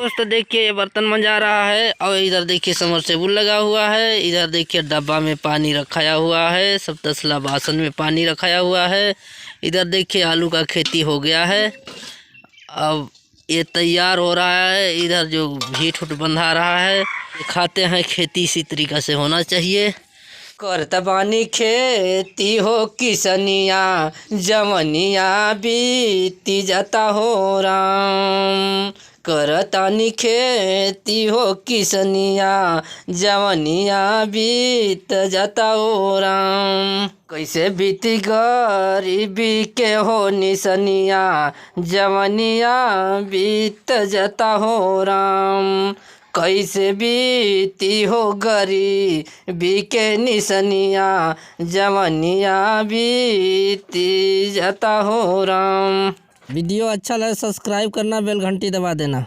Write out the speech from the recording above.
दोस्तों देखिए ये बर्तन मंजा रहा है और इधर देखिए समरसेबुल लगा हुआ है। इधर देखिए डब्बा में पानी रखाया हुआ है, सब तसला बासन में पानी रखाया हुआ है। इधर देखिए आलू का खेती हो गया है, अब ये तैयार हो रहा है। इधर जो भीट उठ बंधा रहा है, दिखाते हैं खेती इसी तरीक़ा से होना चाहिए। करत बानी खेती हो किसनिया, जवनिया बीती जाता हो राम। करतानी खेती हो किसनिया, जवनिया बीत जाता हो राम। कैसे बीती गरीबी के हो निसनिया, जवनिया बीत जाता हो राम। कैसे बीती हो गरीबी के निसनिया, जवनिया बीती जाता हो राम। वीडियो अच्छा लगे सब्सक्राइब करना, बेल घंटी दबा देना।